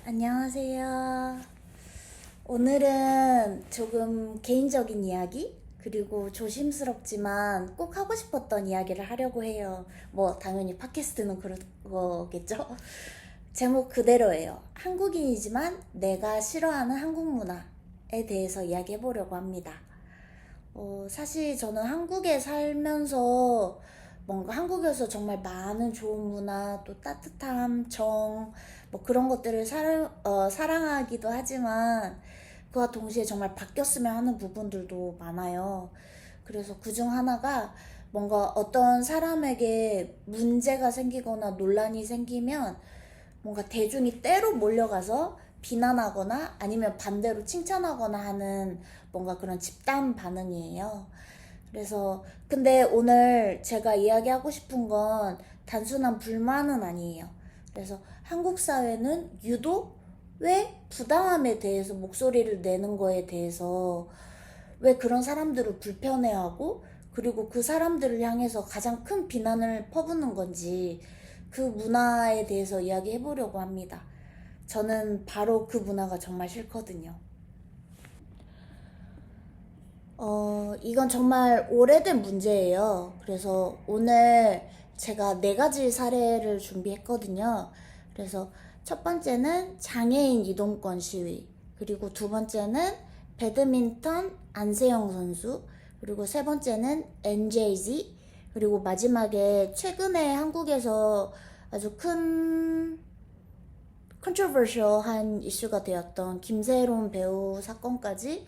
안녕하세요. 오늘은 조금 개인적인 이야기, 그리고 조심스럽지만 꼭 하고 싶었던 이야기를 하려고 해요. 뭐, 당연히 팟캐스트는 그런 거겠죠? 제목 그대로예요. 한국인이지만 내가 싫어하는 한국 문화에 대해서 이야기해보려고 합니다. 사실 저는 한국에 살면서 뭔가 한국에서 정말 많은 좋은 문화, 또 따뜻함, 뭐 그런 것들을 사랑하기도 하지만 그와 동시에 정말 바뀌었으면 하는 부분들도 많아요. 그래서 그중 하나가 뭔가 어떤 사람에게 문제가 생기거나 논란이 생기면 뭔가 대중이 때로 몰려가서 비난하거나 아니면 반대로 칭찬하거나 하는 뭔가 그런 집단 반응이에요. 그래서 근데 오늘 제가 이야기하고 싶은 건 단순한 불만은 아니에요. 그래서 한국 사회는 유독 왜 부당함에 대해서 목소리를 내는 거에 대해서 왜 그런 사람들을 불편해하고 그리고 그 사람들을 향해서 가장 큰 비난을 퍼붓는 건지 그 문화에 대해서 이야기해 보려고 합니다. 저는 바로 그 문화가 정말 싫거든요. 이건 정말 오래된 문제예요. 그래서 오늘 제가 네 가지 사례를 준비했거든요. 그래서 첫 번째는 장애인 이동권 시위, 그리고 두 번째는 배드민턴 안세영 선수, 그리고 세 번째는 NJZ, 그리고 마지막에 최근에 한국에서 아주 큰 컨트로버셜한 이슈가 되었던 김세론 배우 사건까지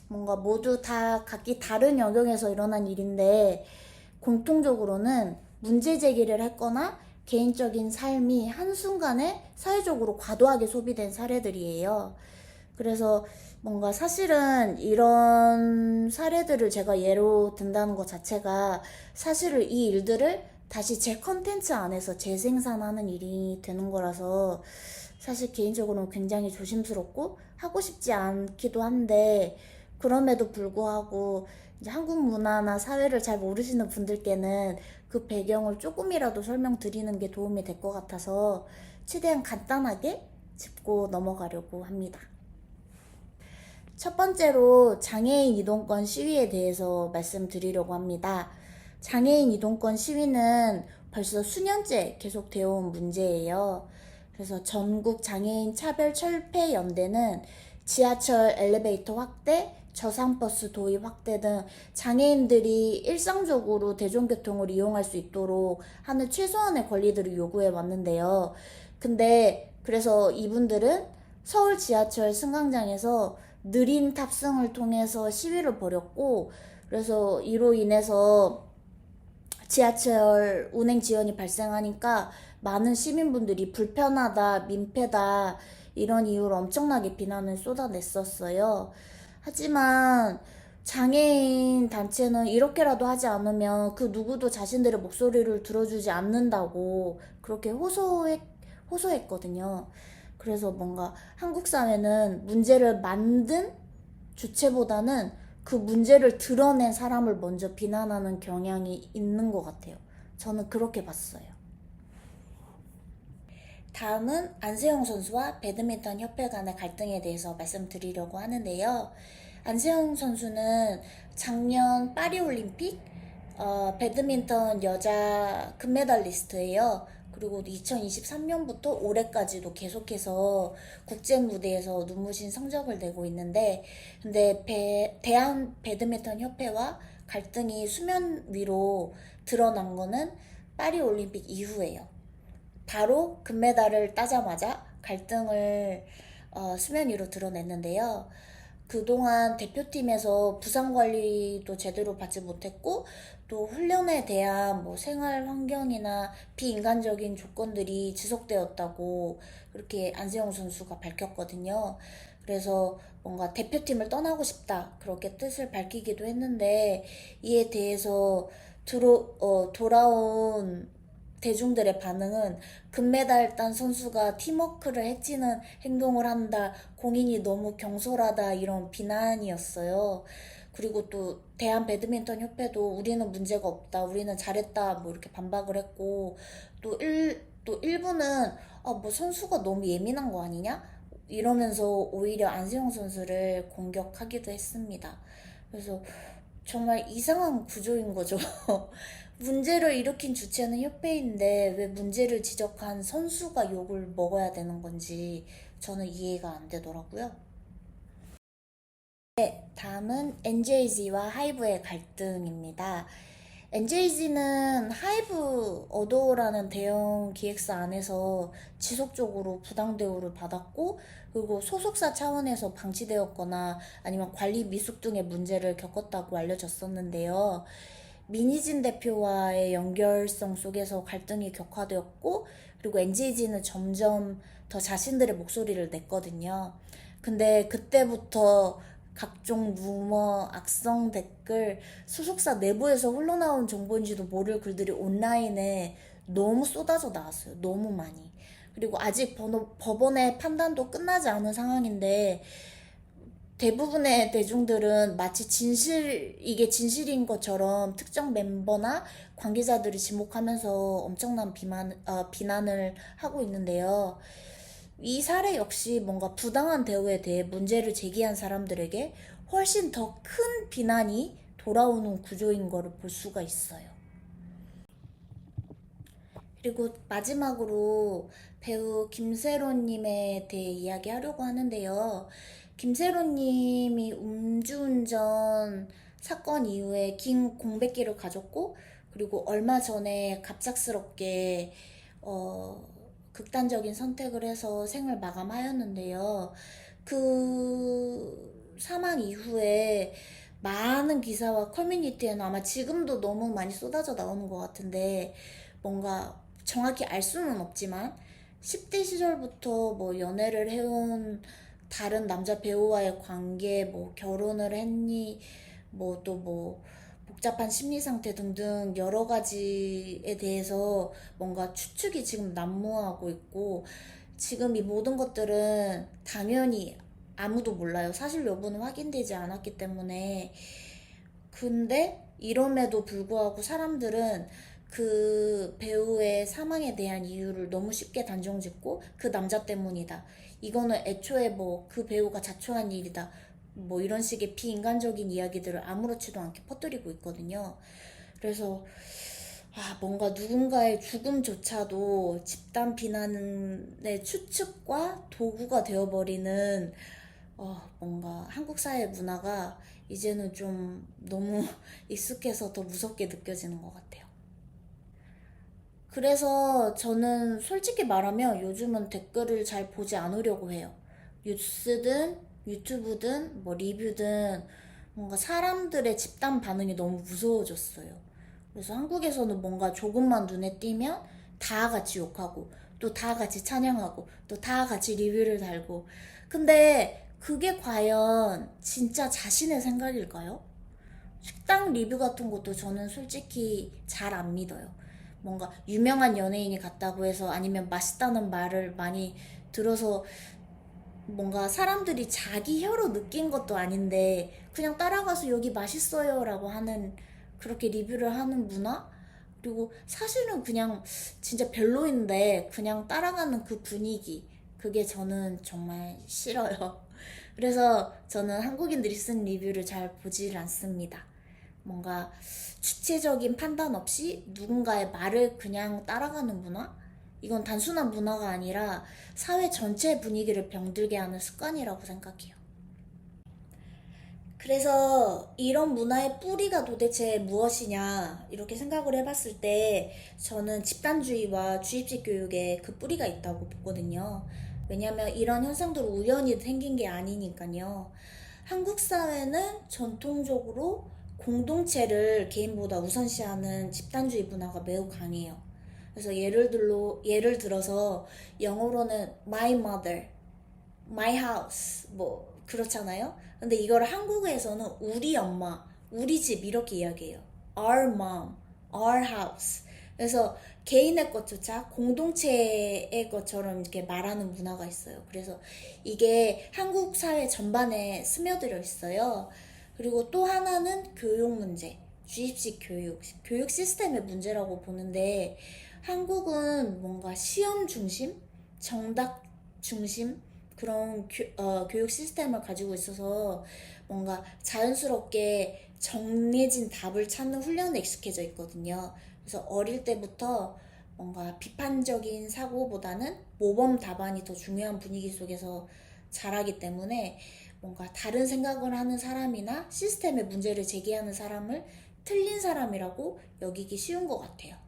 뭔가 모두 다 각기 다른 영역에서 일어난 일인데 공통적으로는 문제 제기를 했거나 개인적인 삶이 한순간에 사회적으로 과도하게 소비된 사례들이에요. 그래서 뭔가 사실은 이런 사례들을 제가 예로 든다는 것 자체가 사실은 이 일들을 다시 제 컨텐츠 안에서 재생산하는 일이 되는 거라서 사실 개인적으로는 굉장히 조심스럽고 하고 싶지 않기도 한데 그럼에도 불구하고 이제 한국 문화나 사회를 잘 모르시는 분들께는 그 배경을 조금이라도 설명드리는 게 도움이 될 것 같아서 최대한 간단하게 짚고 넘어가려고 합니다. 첫 번째로 장애인 이동권 시위에 대해서 말씀드리려고 합니다. 장애인 이동권 시위는 벌써 수년째 계속되어 온 문제예요. 그래서 전국 장애인 차별 철폐 연대는 지하철 엘리베이터 확대, 저상버스 도입 확대 등 장애인들이 일상적으로 대중교통을 이용할 수 있도록 하는 최소한의 권리들을 요구해 왔는데요. 근데 그래서 이분들은 서울 지하철 승강장에서 느린 탑승을 통해서 시위를 벌였고, 그래서 이로 인해서 지하철 운행 지연이 발생하니까 많은 시민분들이 불편하다, 민폐다, 이런 이유로 엄청나게 비난을 쏟아냈었어요. 하지만 장애인 단체는 이렇게라도 하지 않으면 그 누구도 자신들의 목소리를 들어주지 않는다고 그렇게 호소했거든요. 그래서 뭔가 한국 사회는 문제를 만든 주체보다는 그 문제를 드러낸 사람을 먼저 비난하는 경향이 있는 것 같아요. 저는 그렇게 봤어요. 다음은 안세영 선수와 배드민턴 협회 간의 갈등에 대해서 말씀드리려고 하는데요. 안세영 선수는 작년 파리올림픽 배드민턴 여자 금메달리스트예요. 그리고 2023년부터 올해까지도 계속해서 국제 무대에서 눈부신 성적을 내고 있는데, 근데 대한 배드민턴 협회와 갈등이 수면 위로 드러난 거는 파리 올림픽 이후예요. 바로 금메달을 따자마자 갈등을 수면 위로 드러냈는데요. 그동안 대표팀에서 부상 관리도 제대로 받지 못했고 또 훈련에 대한 뭐 생활 환경이나 비인간적인 조건들이 지속되었다고 그렇게 안세영 선수가 밝혔거든요. 그래서 뭔가 대표팀을 떠나고 싶다 그렇게 뜻을 밝히기도 했는데 이에 대해서 돌아온 대중들의 반응은 금메달 딴 선수가 팀워크를 해치는 행동을 한다, 공인이 너무 경솔하다 이런 비난이었어요. 그리고 또 대한 배드민턴 협회도 우리는 문제가 없다, 우리는 잘했다 뭐 이렇게 반박을 했고 또 일부는 뭐 선수가 너무 예민한 거 아니냐? 이러면서 오히려 안세영 선수를 공격하기도 했습니다. 그래서 정말 이상한 구조인 거죠. 문제를 일으킨 주체는 협회인데 왜 문제를 지적한 선수가 욕을 먹어야 되는 건지 저는 이해가 안 되더라고요. 네, 다음은 NJZ와 하이브의 갈등입니다. NJZ는 하이브 어도어라는 대형 기획사 안에서 지속적으로 부당 대우를 받았고, 그리고 소속사 차원에서 방치되었거나 아니면 관리 미숙 등의 문제를 겪었다고 알려졌었는데요. 민희진 대표와의 연결성 속에서 갈등이 격화되었고, 그리고 NJZ는 점점 더 자신들의 목소리를 냈거든요. 근데 그때부터 각종 루머, 악성 댓글, 소속사 내부에서 흘러나온 정보인지도 모를 글들이 온라인에 너무 쏟아져 나왔어요. 너무 많이. 그리고 아직 법원의 판단도 끝나지 않은 상황인데 대부분의 대중들은 마치 이게 진실인 것처럼 특정 멤버나 관계자들이 지목하면서 엄청난 비난을 하고 있는데요. 이 사례 역시 뭔가 부당한 대우에 대해 문제를 제기한 사람들에게 훨씬 더 큰 비난이 돌아오는 구조인 거를 볼 수가 있어요. 그리고 마지막으로 배우 김세로님에 대해 이야기하려고 하는데요. 김세로님이 음주운전 사건 이후에 긴 공백기를 가졌고, 그리고 얼마 전에 갑작스럽게 극단적인 선택을 해서 생을 마감하였는데요. 그 사망 이후에 많은 기사와 커뮤니티에는 아마 지금도 너무 많이 쏟아져 나오는 것 같은데, 뭔가 정확히 알 수는 없지만 10대 시절부터 뭐 연애를 해온 다른 남자 배우와의 관계, 뭐 결혼을 했니, 뭐 또 뭐 복잡한 심리 상태 등등 여러 가지에 대해서 뭔가 추측이 지금 난무하고 있고, 지금 이 모든 것들은 당연히 아무도 몰라요. 사실 여부는 확인되지 않았기 때문에. 근데 이럼에도 불구하고 사람들은 그 배우의 사망에 대한 이유를 너무 쉽게 단정짓고 그 남자 때문이다. 이거는 애초에 뭐 그 배우가 자초한 일이다. 뭐 이런 식의 비인간적인 이야기들을 아무렇지도 않게 퍼뜨리고 있거든요. 그래서 뭔가 누군가의 죽음조차도 집단 비난의 추측과 도구가 되어버리는 뭔가 한국 사회 문화가 이제는 좀 너무 익숙해서 더 무섭게 느껴지는 것 같아요. 그래서 저는 솔직히 말하면 요즘은 댓글을 잘 보지 않으려고 해요. 뉴스든 유튜브든 뭐 리뷰든 뭔가 사람들의 집단 반응이 너무 무서워졌어요. 그래서 한국에서는 뭔가 조금만 눈에 띄면 다 같이 욕하고 또 다 같이 찬양하고 또 다 같이 리뷰를 달고, 근데 그게 과연 진짜 자신의 생각일까요? 식당 리뷰 같은 것도 저는 솔직히 잘 안 믿어요. 뭔가 유명한 연예인이 갔다고 해서 아니면 맛있다는 말을 많이 들어서 뭔가 사람들이 자기 혀로 느낀 것도 아닌데 그냥 따라가서 여기 맛있어요 라고 하는, 그렇게 리뷰를 하는 문화? 그리고 사실은 그냥 진짜 별로인데 그냥 따라가는 그 분위기, 그게 저는 정말 싫어요. 그래서 저는 한국인들이 쓴 리뷰를 잘 보질 않습니다. 뭔가 주체적인 판단 없이 누군가의 말을 그냥 따라가는 문화? 이건 단순한 문화가 아니라 사회 전체 분위기를 병들게 하는 습관이라고 생각해요. 그래서 이런 문화의 뿌리가 도대체 무엇이냐 이렇게 생각을 해봤을 때 저는 집단주의와 주입식 교육에 그 뿌리가 있다고 보거든요. 왜냐하면 이런 현상들은 우연히 생긴 게 아니니까요. 한국 사회는 전통적으로 공동체를 개인보다 우선시하는 집단주의 문화가 매우 강해요. 그래서 예를 들어서 영어로는 my mother, my house 뭐 그렇잖아요. 근데 이거를 한국에서는 우리 엄마, 우리 집 이렇게 이야기해요. Our mom, our house. 그래서 개인의 것조차 공동체의 것처럼 이렇게 말하는 문화가 있어요. 그래서 이게 한국 사회 전반에 스며들어 있어요. 그리고 또 하나는 교육 문제, 주입식 교육 시스템의 문제라고 보는데, 한국은 뭔가 시험 중심? 정답 중심 그런 교육 시스템을 가지고 있어서 뭔가 자연스럽게 정해진 답을 찾는 훈련에 익숙해져 있거든요. 그래서 어릴 때부터 뭔가 비판적인 사고보다는 모범 답안이 더 중요한 분위기 속에서 자라기 때문에 뭔가 다른 생각을 하는 사람이나 시스템에 문제를 제기하는 사람을 틀린 사람이라고 여기기 쉬운 것 같아요.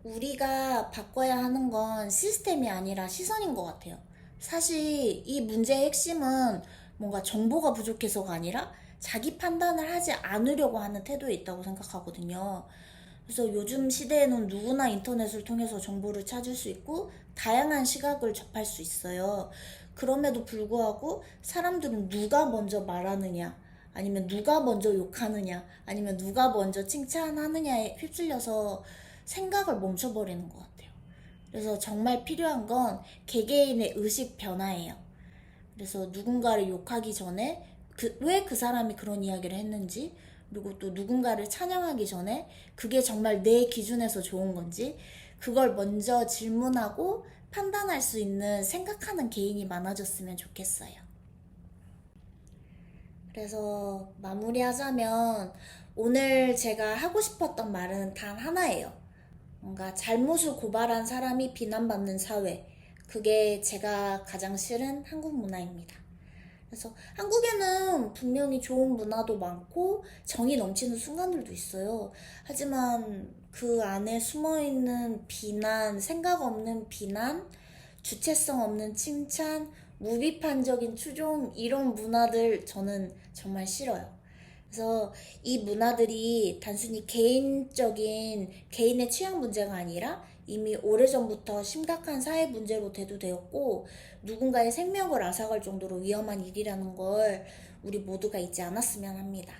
우리가 바꿔야 하는 건 시스템이 아니라 시선인 것 같아요. 사실 이 문제의 핵심은 뭔가 정보가 부족해서가 아니라 자기 판단을 하지 않으려고 하는 태도에 있다고 생각하거든요. 그래서 요즘 시대에는 누구나 인터넷을 통해서 정보를 찾을 수 있고 다양한 시각을 접할 수 있어요. 그럼에도 불구하고 사람들은 누가 먼저 말하느냐, 아니면 누가 먼저 욕하느냐, 아니면 누가 먼저 칭찬하느냐에 휩쓸려서 생각을 멈춰버리는 것 같아요. 그래서 정말 필요한 건 개개인의 의식 변화예요. 그래서 누군가를 욕하기 전에 왜 그 사람이 그런 이야기를 했는지, 그리고 또 누군가를 찬양하기 전에 그게 정말 내 기준에서 좋은 건지, 그걸 먼저 질문하고 판단할 수 있는 생각하는 개인이 많아졌으면 좋겠어요. 그래서 마무리하자면 오늘 제가 하고 싶었던 말은 단 하나예요. 뭔가 잘못을 고발한 사람이 비난받는 사회. 그게 제가 가장 싫은 한국 문화입니다. 그래서 한국에는 분명히 좋은 문화도 많고 정이 넘치는 순간들도 있어요. 하지만 그 안에 숨어있는 비난, 생각 없는 비난, 주체성 없는 칭찬, 무비판적인 추종, 이런 문화들 저는 정말 싫어요. 그래서 이 문화들이 단순히 개인적인 개인의 취향 문제가 아니라 이미 오래전부터 심각한 사회 문제로 대두되었고 누군가의 생명을 앗아갈 정도로 위험한 일이라는 걸 우리 모두가 잊지 않았으면 합니다.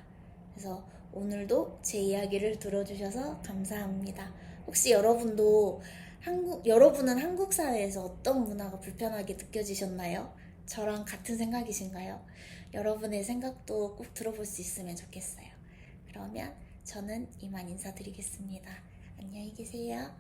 그래서 오늘도 제 이야기를 들어주셔서 감사합니다. 혹시 여러분은 한국 사회에서 어떤 문화가 불편하게 느껴지셨나요? 저랑 같은 생각이신가요? 여러분의 생각도 꼭 들어볼 수 있으면 좋겠어요. 그러면 저는 이만 인사드리겠습니다. 안녕히 계세요.